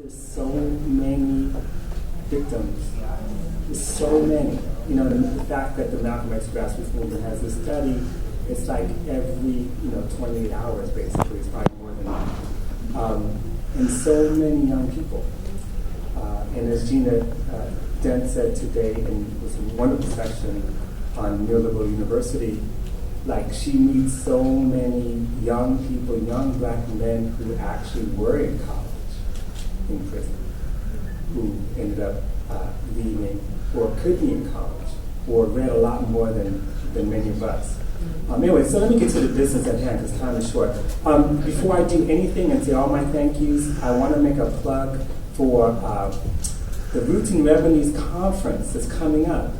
There's so many victims. There's so many. You know, the fact that the Malcolm X grassroots movement has this study, it's like every 28 hours basically. It's probably more than that. And so many young people. And as Gina Dent said today in this wonderful section on Neoliberal University, like she meets so many young people, young black men who actually were in college, in prison, who ended up leaving or could be in college or read a lot more than many of us. Anyway, so let me get to the business at hand because time is short. Before I do anything and say all my thank yous, I want to make a plug for the Roots and Revenues Conference that's coming up.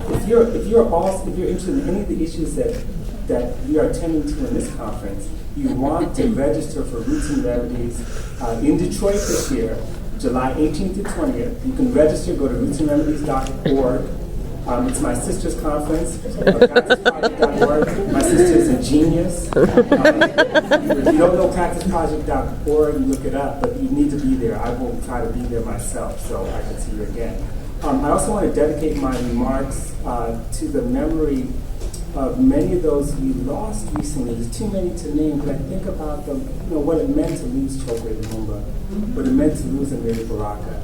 If you're interested in any of the issues that we are attending to in this conference, you want to register for Roots and Revenues in Detroit this year, July 18th to 20th. You can register, go to rootsandremedies.org. It's my sister's conference, practiceproject.org. My sister's a genius. If you don't know practiceproject.org, you look it up, but you need to be there. I will try to be there myself so I can see you again. I also want to dedicate my remarks to the memory of many of those we lost recently. There's too many to name, but I think about what it meant to lose Chokwe Lumumba, what it meant to lose Amiri Baraka,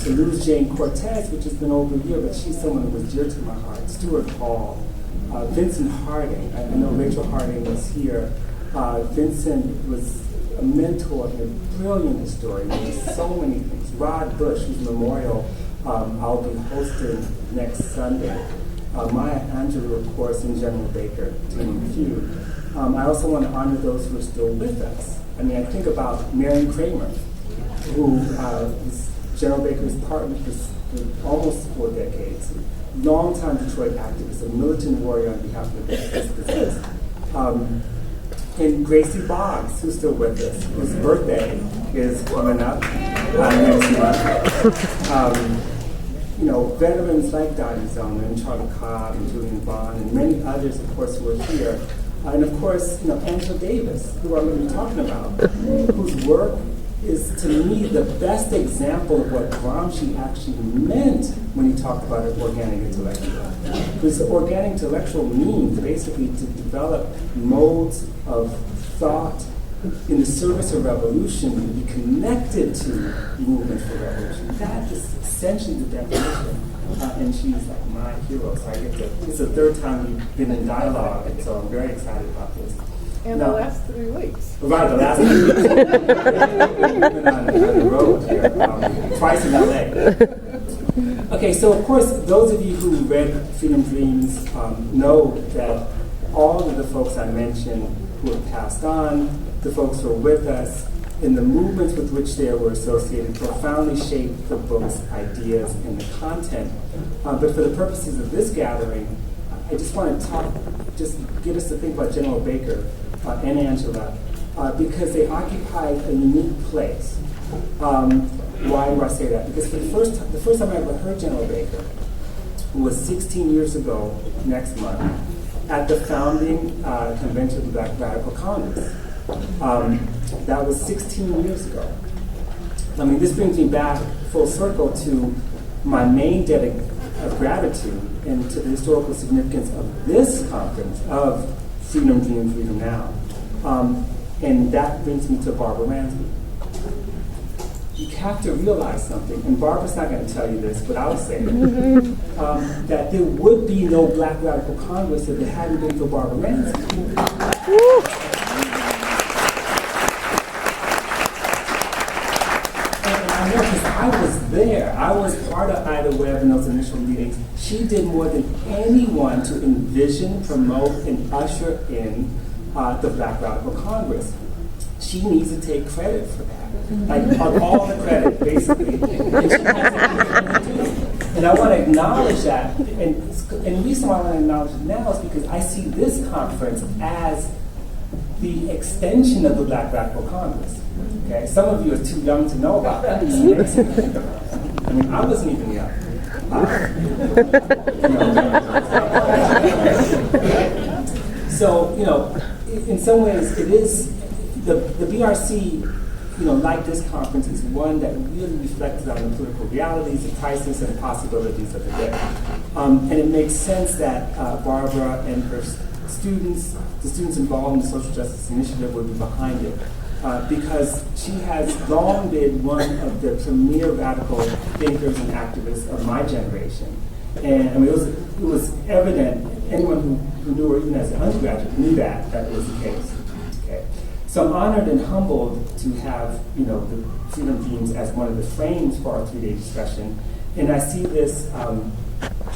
to lose Jane Cortez, which has been over a year, but she's someone who was dear to my heart. Stuart Hall, Vincent Harding. I know Rachel Harding was here. Vincent was a mentor and a brilliant historian. There's so many things. Rod Bush, whose memorial I'll be hosting next Sunday. Maya Angelou, of course, and General Baker, to name a few. I also want to honor those who are still with us. I mean, I think about Marion Kramer, who was General Baker's partner for almost 4 decades, longtime Detroit activist, a militant warrior on behalf of the business. And Gracie Boggs, who's still with us, whose birthday is coming up next month. Veterans like Dottie Zona and Charlie Cobb and Julian Bond and many others, of course, who are here. And of course, Angela Davis, who I'm going to be talking about, whose work is, to me, the best example of what Gramsci actually meant when he talked about an organic intellectual. Because organic intellectual means basically to develop modes of thought in the service of revolution and be connected to movement for revolution. That is essentially the definition. And she's like my hero. So it's the third time we've been in dialogue, and so I'm very excited about this. And now, the last 3 weeks. Right, the last 3 weeks. We've been on the road here, twice in LA. Okay, so of course, those of you who read Feeedom Dreams know that all of the folks I mentioned who have passed on, the folks who are with us, and the movements with which they were associated profoundly shaped the book's ideas and the content. But for the purposes of this gathering, I just want to get us to think about General Baker and Angela, because they occupied a unique place. Why do I say that? Because for the first time I ever heard General Baker was 16 years ago next month at the founding convention of the Black Radical Congress. That was 16 years ago. I mean, this brings me back full circle to my main debt of gratitude and to the historical significance of this conference of Feeedom Dream, Freedom Now. And that brings me to Barbara Ransby. You have to realize something, and Barbara's not going to tell you this, but I'll say it, that there would be no Black Radical Congress if it hadn't been for Barbara Ransby. I was there. I was part of Ida Webb in those initial meetings. She did more than anyone to envision, promote, and usher in the Black Radical Congress. She needs to take credit for that. Like, all the credit, basically. And I want to acknowledge that. And the reason why I want to acknowledge it now is because I see this conference as the extension of the Black Radical Congress. Okay, some of you are too young to know about that. I mean, I wasn't even young. So, in some ways, it is the BRC like this conference, is one that really reflects on the political realities, the crisis, and possibilities of the day. And it makes sense that Barbara and her students, the students involved in the Social Justice Initiative, would be behind it. Because she has long been one of the premier radical thinkers and activists of my generation. And I mean, it was evident, anyone who knew her even as an undergraduate knew that was the case. Okay. So I'm honored and humbled to have, the Feeedom themes as one of the frames for our 3-day discussion. And I see this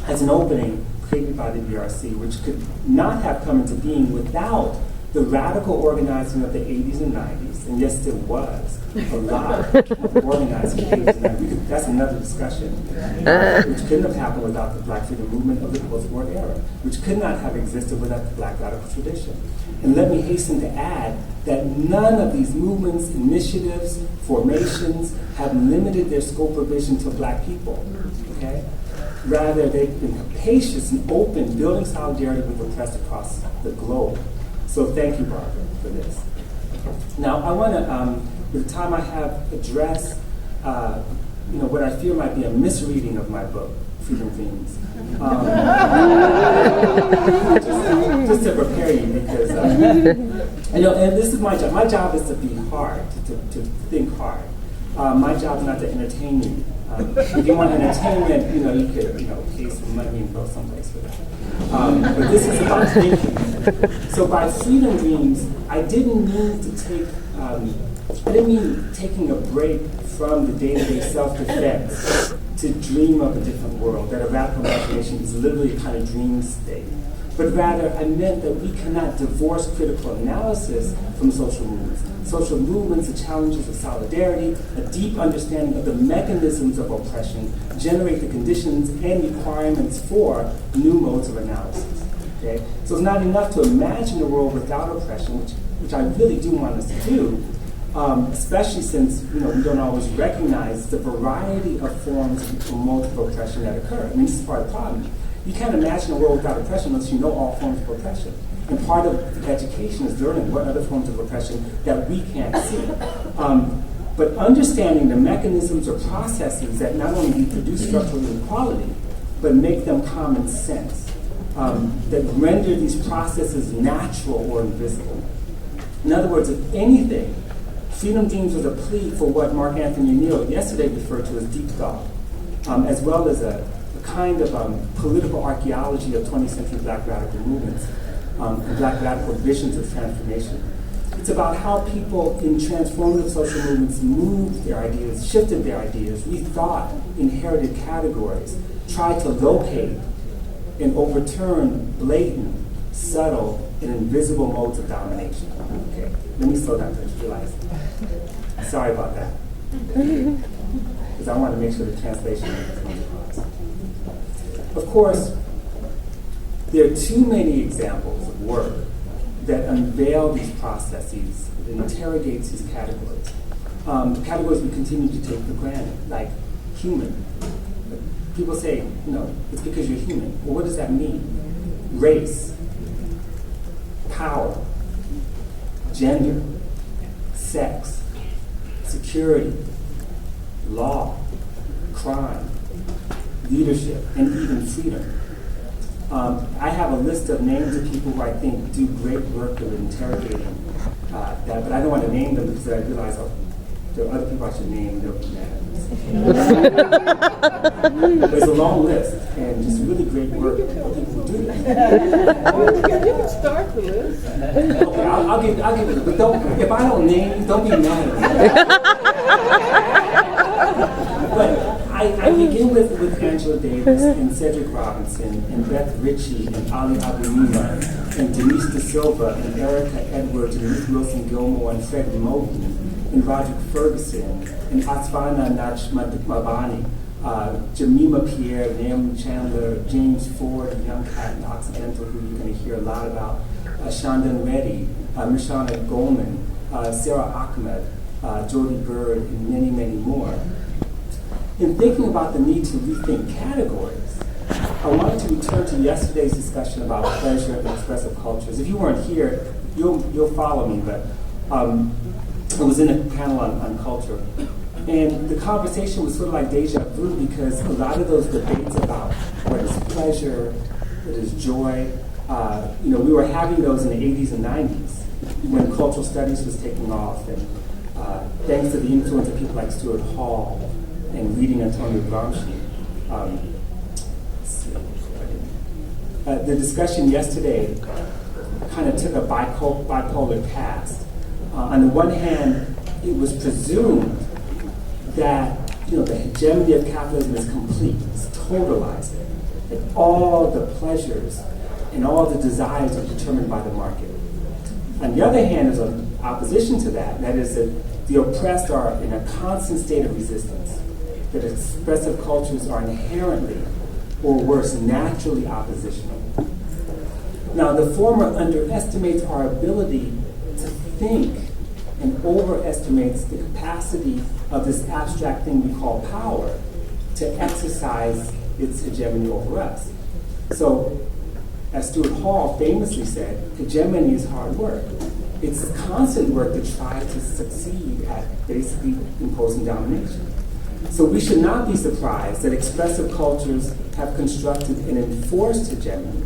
as an opening created by the BRC, which could not have come into being without the radical organizing of the 80s and 90s, and yes, there was a lot of organizing in the 80s and 90s. That's another discussion, which couldn't have happened without the Black freedom movement of the post-war era, which could not have existed without the Black radical tradition. And let me hasten to add that none of these movements, initiatives, formations have limited their scope of vision to Black people, okay? Rather, they've been capacious and open, building solidarity with the oppressed across the globe. So thank you, Barbara, for this. Now, I want to, with the time I have, address what I feel might be a misreading of my book, Feeedom Themes. Just to prepare you, because, and this is my job. My job is to be hard, to think hard. My job is not to entertain you. If you want entertainment, you could, pay some money and go someplace for that. But this is about thinking. So by Feeedom Dreams, I didn't mean taking a break from the day-to-day self-defense to dream of a different world, that a radical imagination is literally a kind of dream state. But rather, I meant that we cannot divorce critical analysis from social movements. Social movements, the challenges of solidarity, a deep understanding of the mechanisms of oppression, generate the conditions and requirements for new modes of analysis. Okay? So it's not enough to imagine a world without oppression, which I really do want us to do, especially since we don't always recognize the variety of forms of modes of oppression that occur. I mean, this is part of the problem. You can't imagine a world without oppression unless you know all forms of oppression. And part of education is learning what other forms of oppression that we can't see. But understanding the mechanisms or processes that not only reproduce structural inequality, but make them common sense, that render these processes natural or invisible. In other words, if anything, Feeedom Dreams was a plea for what Mark Anthony Neal yesterday referred to as deep thought, as well as a kind of political archaeology of 20th century Black radical movements and Black radical visions of transformation. It's about how people in transformative social movements moved their ideas, shifted their ideas, rethought inherited categories, tried to locate and overturn blatant, subtle, and invisible modes of domination. Okay, let me slow down to realize. Sorry about that. Because I want to make sure the translation is across. Of course, there are too many examples of work that unveil these processes, that interrogates these categories. Categories we continue to take for granted, like human. People say, it's because you're human. Well, what does that mean? Race, power, gender, sex, security, law, crime, leadership, and even freedom. I have a list of names of people who I think do great work of interrogating that, but I don't want to name them because I realize there are other people I should name, they'll be mad. There's a long list, and just really great work of people who do that. You can start the list. Okay, I'll give it, but if I don't name, don't be mad at me. But I begin with Angela Davis and Cedric Robinson and Beth Ritchie and Ali Abunimah and Denise Da Silva and Erica Edwards and Ruth Wilson Gilmore and Fred Moten and Roderick Ferguson and Asfana Nachmabani, Jemima Pierre, Naomi Chandler, James Ford, a young cat in Occidental who you're going to hear a lot about, Shandan Reddy, Mishana Goldman, Sarah Ahmed, Jody Bird, and many, many more. In thinking about the need to rethink categories, I wanted to return to yesterday's discussion about pleasure and expressive cultures. If you weren't here, you'll follow me, but I was in a panel on culture, and the conversation was sort of like deja vu because a lot of those debates about what is pleasure, what is joy, we were having those in the 80s and 90s when cultural studies was taking off, and thanks to the influence of people like Stuart Hall and reading Antonio Gramsci. The discussion yesterday kind of took a bipolar cast. On the one hand, it was presumed that the hegemony of capitalism is complete, it's totalized, that all the pleasures and all the desires are determined by the market. On the other hand, there's an opposition to that. That is that the oppressed are in a constant state of resistance, that expressive cultures are inherently, or worse, naturally oppositional. Now, the former underestimates our ability to think and overestimates the capacity of this abstract thing we call power to exercise its hegemony over us. So, as Stuart Hall famously said, hegemony is hard work. It's constant work to try to succeed at basically imposing domination. So we should not be surprised that expressive cultures have constructed an enforced hegemony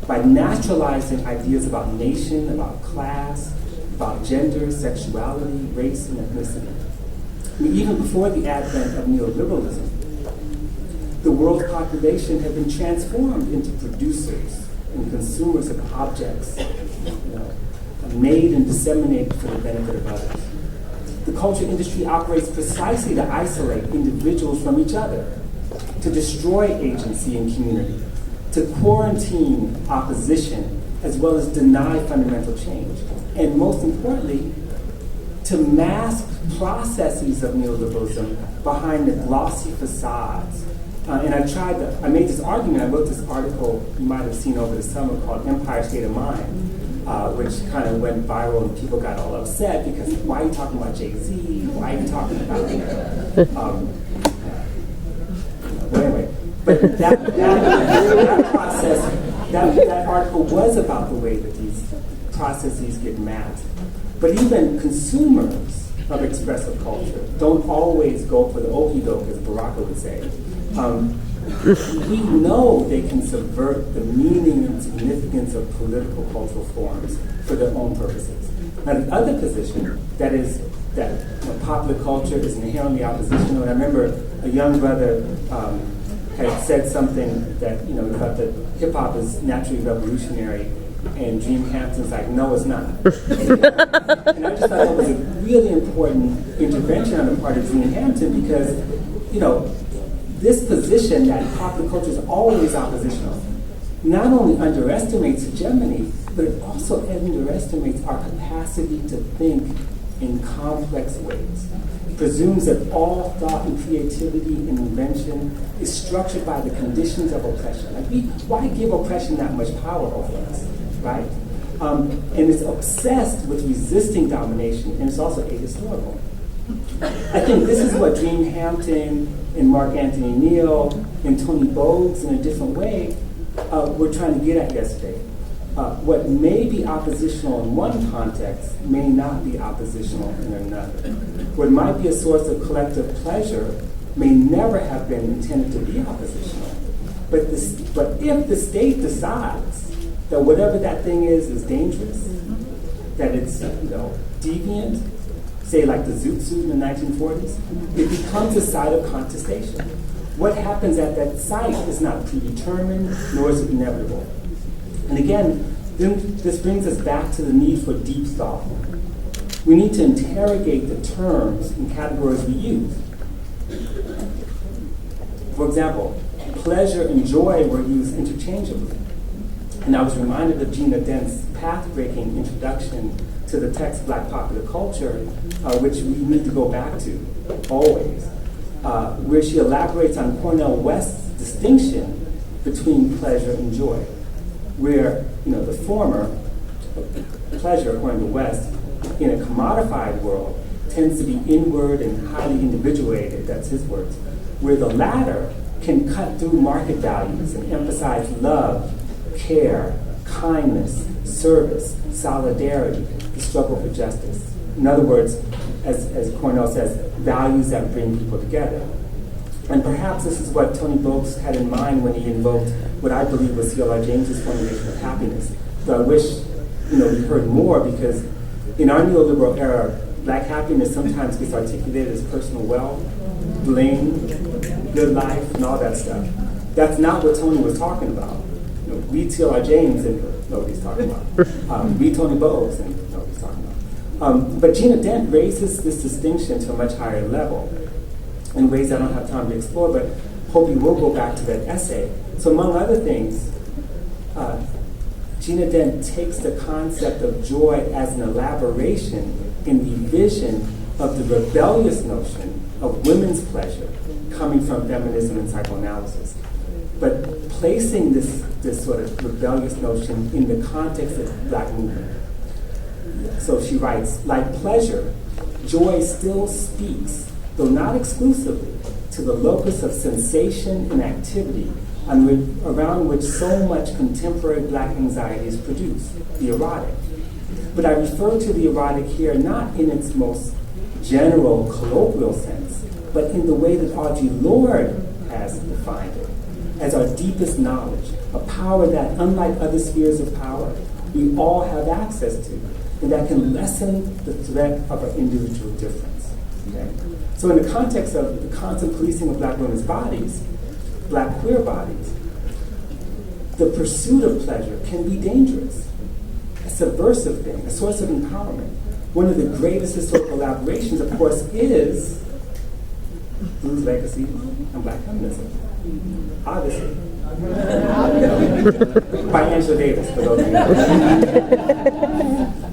by naturalizing ideas about nation, about class, about gender, sexuality, race, and ethnicity. Even before the advent of neoliberalism, the world's population had been transformed into producers and consumers of objects, made and disseminated for the benefit of others. The culture industry operates precisely to isolate individuals from each other, to destroy agency and community, to quarantine opposition, as well as deny fundamental change. And most importantly, to mask processes of neoliberalism behind the glossy facades. And I made this argument, I wrote this article you might have seen over the summer called Empire State of Mind, which kind of went viral and people got all upset because why are you talking about Jay-Z? Why are you talking about, well, anyway. But that process, that article was about the way that these processes get masked. But even consumers of expressive culture don't always go for the okey-doke, as Baraka would say. We know they can subvert the meaning and significance of political cultural forms for their own purposes. Now, the other position, that is that popular culture is inherently oppositional. And I remember a young brother had said something that, he thought that hip-hop is naturally revolutionary, and Dream Hampton's like, no, it's not. And I just thought that was a really important intervention on the part of Dream Hampton because, this position that popular culture is always oppositional not only underestimates hegemony, but it also underestimates our capacity to think in complex ways. It presumes that all thought and creativity and invention is structured by the conditions of oppression. Why give oppression that much power over us, right? And it's obsessed with resisting domination, and it's also ahistorical. I think this is what Dream Hampton and Mark Anthony Neal and Tony Boggs in a different way were trying to get at yesterday. What may be oppositional in one context may not be oppositional in another. What might be a source of collective pleasure may never have been intended to be oppositional. But if the state decides that whatever that thing is dangerous, that it's deviant, say like the Zoot Suit in the 1940s, it becomes a site of contestation. What happens at that site is not predetermined, nor is it inevitable. And again, this brings us back to the need for deep thought. We need to interrogate the terms and categories we use. For example, pleasure and joy were used interchangeably. And I was reminded of Gina Dent's path-breaking introduction to the text Black Popular Culture, which we need to go back to always, where she elaborates on Cornel West's distinction between pleasure and joy, where the former, pleasure according to West, in a commodified world, tends to be inward and highly individuated, that's his words, where the latter can cut through market values and emphasize love, care, kindness, service, solidarity, the struggle for justice. In other words, as Cornell says, values that bring people together. And perhaps this is what Tony Bowles had in mind when he invoked what I believe was C.L.R. James's formulation of happiness. Though I wish, we heard more, because in our neoliberal era, Black happiness sometimes gets articulated as personal wealth, bling, good life, and all that stuff. That's not what Tony was talking about. Read T.L.R. James and know what he's talking about. Read Tony Bowles and know what he's talking about. But Gina Dent raises this distinction to a much higher level in ways I don't have time to explore, but hope you will go back to that essay. So among other things, Gina Dent takes the concept of joy as an elaboration in the vision of the rebellious notion of women's pleasure coming from feminism and psychoanalysis, but placing this sort of rebellious notion in the context of Black movement. So she writes, like pleasure, joy still speaks, though not exclusively, to the locus of sensation and activity around which so much contemporary Black anxiety is produced, the erotic. But I refer to the erotic here not in its most general colloquial sense, but in the way that Audre Lorde has defined it, as our deepest knowledge, a power that, unlike other spheres of power, we all have access to, and that can lessen the threat of our individual difference. Okay? So in the context of the constant policing of Black women's bodies, Black queer bodies, the pursuit of pleasure can be dangerous, a subversive thing, a source of empowerment. One of the greatest historical elaborations, of course, is Blue's legacy and Black feminism. Obviously. By Angela Davis, for those of you.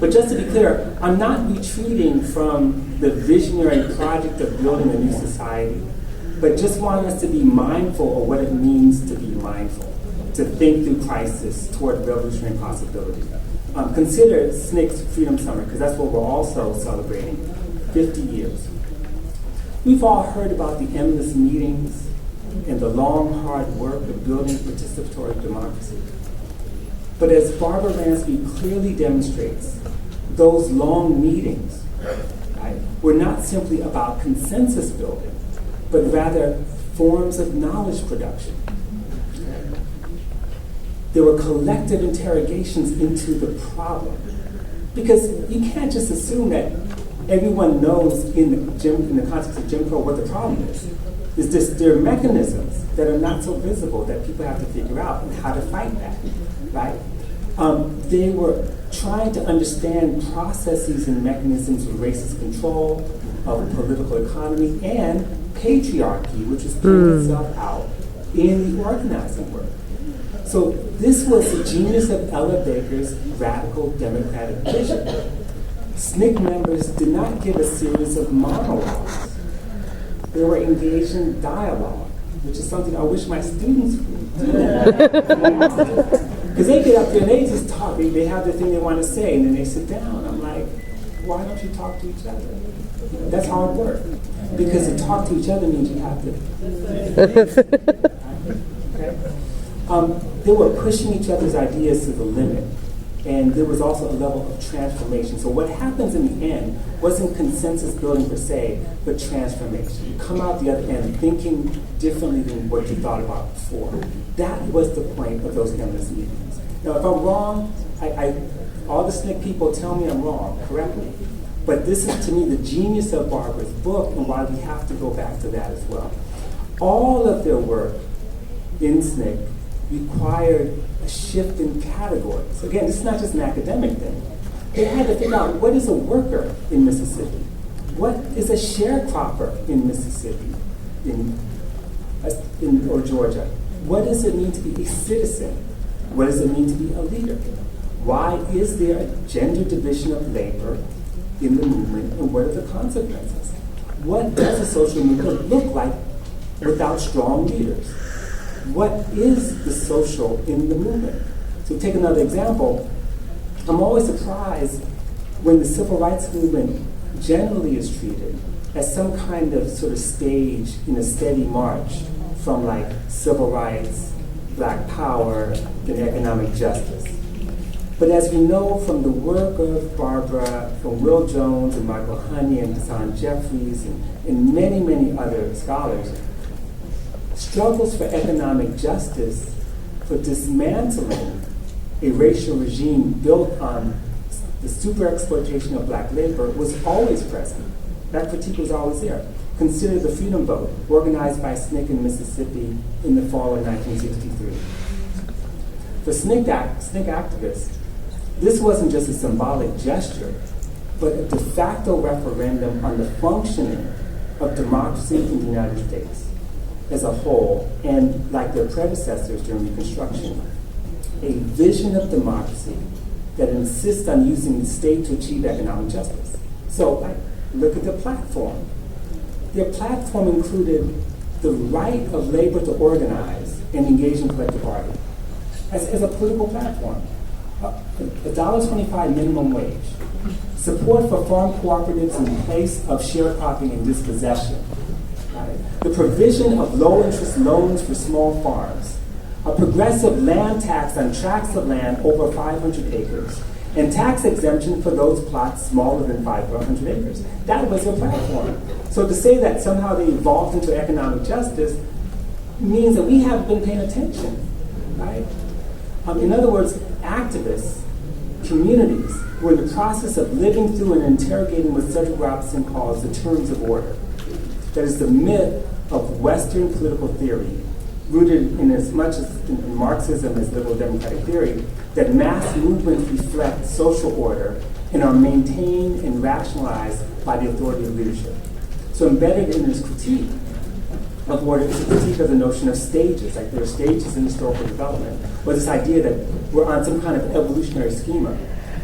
But just to be clear, I'm not retreating from the visionary project of building a new society, but just want us to be mindful of what it means to be mindful, to think through crisis toward revolutionary possibility. Consider SNCC's Feeedom Summer, because that's what we're also celebrating, 50 years. We've all heard about the endless meetings and the long, hard work of building participatory democracy. But as Barbara Ransby clearly demonstrates, those long meetings, right, were not simply about consensus building, but rather forms of knowledge production. There were collective interrogations into the problem. Because you can't just assume that everyone knows in the context of Jim Crow what the problem is. It's just there are mechanisms that are not so visible that people have to figure out and how to fight that, right? They were trying to understand processes and mechanisms of racist control, of the political economy, and patriarchy, which is playing itself out in the organizing work. So this was the genius of Ella Baker's radical democratic vision. SNCC members did not give a series of monologues. They were engaged in dialogue, which is something I wish my students would do. Because they get up there and they just talk. They have the thing they want to say, and then they sit down. I'm like, why don't you talk to each other? That's hard work. Because to talk to each other means you have to. Okay? They were pushing each other's ideas to the limit. And there was also a level of transformation. So what happens in the end wasn't consensus building per se, but transformation. You come out the other end thinking differently than what you thought about before. That was the point of those endless meetings. Now, if I'm wrong, all the SNCC people tell me I'm wrong, correct me. But this is, to me, the genius of Barbara's book and why we have to go back to that as well. All of their work in SNCC required a shift in categories. Again, this is not just an academic thing. They had to figure out what is a worker in Mississippi? What is a sharecropper in Mississippi or Georgia? What does it mean to be a citizen? What does it mean to be a leader? Why is there a gender division of labor in the movement, and what are the consequences? What does a social movement look like without strong leaders? What is the social in the movement? So take another example. I'm always surprised when the civil rights movement generally is treated as some kind of sort of stage in a steady march from like civil rights, Black power, and economic justice. But as we know from the work of Barbara, from Will Jones and Michael Honey and Hassan Jeffries and many, many other scholars, struggles for economic justice, for dismantling a racial regime built on the super exploitation of black labor was always present. That critique was always there. Consider the Freedom Boat, organized by SNCC in Mississippi in the fall of 1963. For SNCC activists, this wasn't just a symbolic gesture, but a de facto referendum on the functioning of democracy in the United States as a whole, and like their predecessors during Reconstruction, a vision of democracy that insists on using the state to achieve economic justice. So, look at the platform. Their platform included the right of labor to organize and engage in collective bargaining as a political platform. $1.25 minimum wage, support for farm cooperatives in place of sharecropping and dispossession, right? The provision of low-interest loans for small farms, a progressive land tax on tracts of land over 500 acres, and tax exemption for those plots smaller than 500 acres. That was their platform. So to say that somehow they evolved into economic justice means that we haven't been paying attention, right? In other words, activists, communities, were in the process of living through and interrogating what Cedric Robinson calls the terms of order. That is the myth of Western political theory, rooted in as much as in Marxism as liberal democratic theory, that mass movements reflect social order and are maintained and rationalized by the authority of leadership. So embedded in this critique of order is a critique of the notion of stages, like there are stages in historical development, or this idea that we're on some kind of evolutionary schema.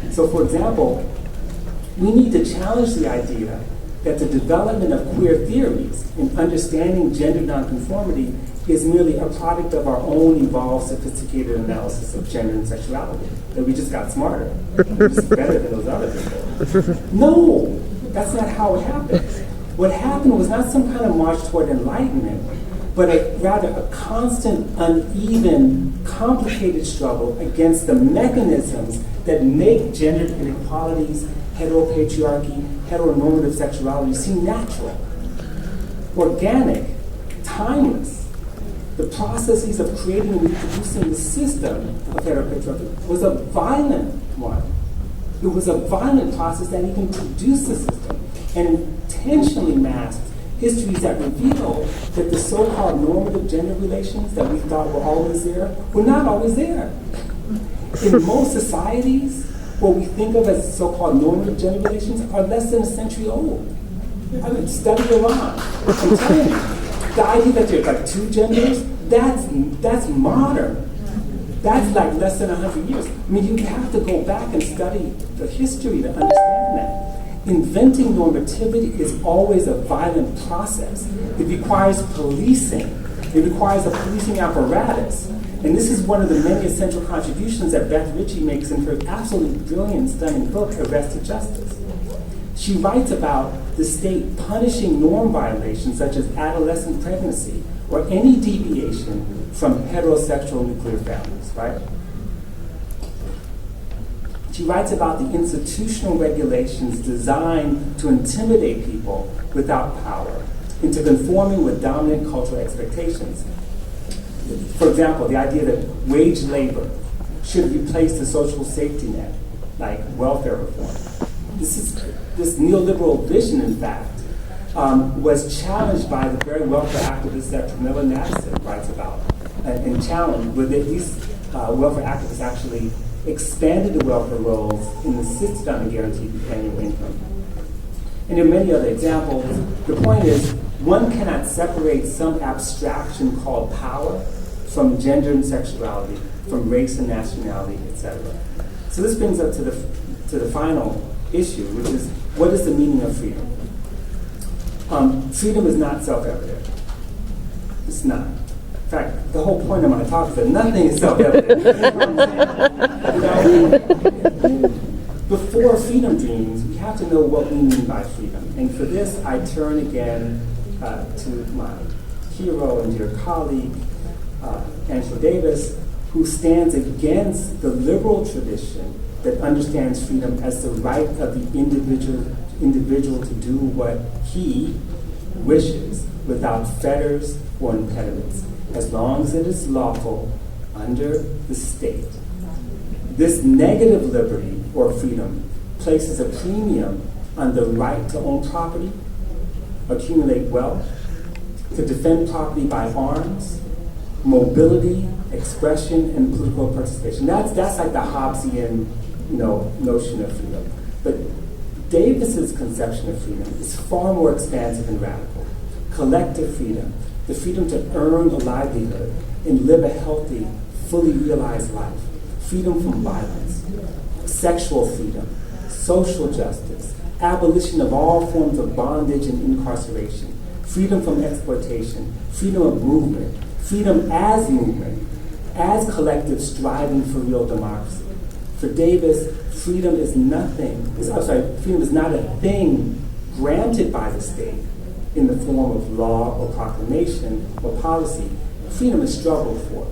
So for example, we need to challenge the idea that the development of queer theories in understanding gender nonconformity is merely a product of our own evolved, sophisticated analysis of gender and sexuality, that we just got smarter, we're just better than those other people. No, that's not how it happened. What happened was not some kind of march toward enlightenment, but rather a constant, uneven, complicated struggle against the mechanisms that make gender inequalities, heteropatriarchy, heteronormative sexuality seem natural, organic, timeless. The processes of creating and reproducing the system of heteropatriarchy was a violent one. It was a violent process that even produced the system and intentionally masked histories that reveal that the so-called normative gender relations that we thought were always there were not always there. In most societies, what we think of as so-called normative gender relations are less than a century old. I mean, study Iran. I'm telling you, the idea that there's like two genders, that's modern. That's like less than 100 years. I mean, you have to go back and study the history to understand that. Inventing normativity is always a violent process. It requires policing. It requires a policing apparatus. And this is one of the many essential contributions that Beth Ritchie makes in her absolutely brilliant, stunning book, Arrested Justice. She writes about the state punishing norm violations such as adolescent pregnancy or any deviation from heterosexual nuclear families, right? She writes about the institutional regulations designed to intimidate people without power into conforming with dominant cultural expectations. For example, the idea that wage labor should replace the social safety net, like welfare reform. This neoliberal vision, in fact, was challenged by the very welfare activists that Camilla Madison writes about, and challenged with these welfare activists actually expanded the welfare rolls and insisted on a guaranteed annual income. And there are many other examples. The point is, one cannot separate some abstraction called power from gender and sexuality, from race and nationality, etc. So this brings us to the final issue, which is, what is the meaning of freedom? Freedom is not self-evident. It's not. In fact, the whole point of my talk is that nothing is self-evident. Before freedom dreams, we have to know what we mean by freedom. And for this, I turn again to my hero and dear colleague, Angela Davis, who stands against the liberal tradition that understands freedom as the right of the individual to do what he wishes without fetters or impediments, as long as it is lawful under the state. This negative liberty or freedom places a premium on the right to own property, accumulate wealth, to defend property by arms, mobility, expression, and political participation. That's like the Hobbesian, notion of freedom. But Davis's conception of freedom is far more expansive and radical. Collective freedom, the freedom to earn a livelihood and live a healthy, fully realized life. Freedom from violence, sexual freedom, social justice, abolition of all forms of bondage and incarceration, freedom from exploitation, freedom of movement, freedom as movement, as collective striving for real democracy. For Davis, freedom is not a thing granted by the state in the form of law or proclamation or policy. Freedom is struggled for.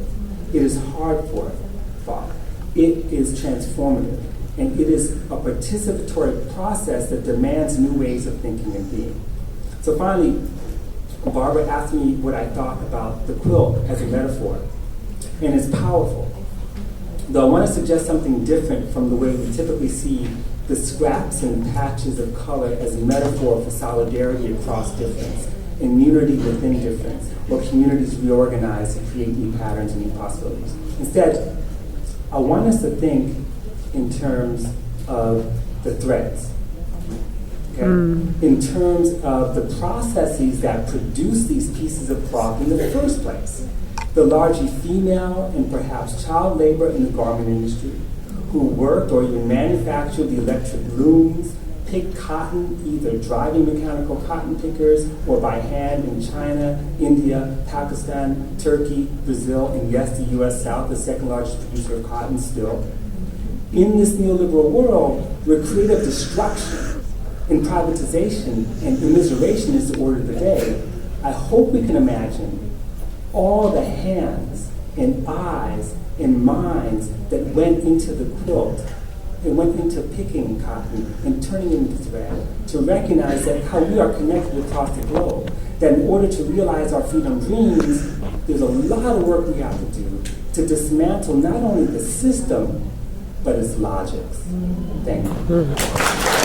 It is hard fought. It is transformative. And it is a participatory process that demands new ways of thinking and being. So finally, Barbara asked me what I thought about the quilt as a metaphor. And it's powerful. Though I want to suggest something different from the way we typically see the scraps and patches of color as a metaphor for solidarity across difference, immunity within difference, or communities reorganize to create new patterns and new possibilities. Instead, I want us to think in terms of the threads, okay? In terms of the processes that produce these pieces of cloth in the first place. The largely female and perhaps child labor in the garment industry, who worked or even manufactured the electric looms, picked cotton, either driving mechanical cotton pickers or by hand in China, India, Pakistan, Turkey, Brazil, and yes, the US South, the second largest producer of cotton still. In this neoliberal world, where creative destruction and privatization and immiseration is the order of the day, I hope we can imagine all the hands and eyes and minds that went into the quilt and went into picking cotton and turning it into thread, to recognize that how we are connected across the globe, that in order to realize our freedom dreams, there's a lot of work we have to do to dismantle not only the system, but its logics. Thank you.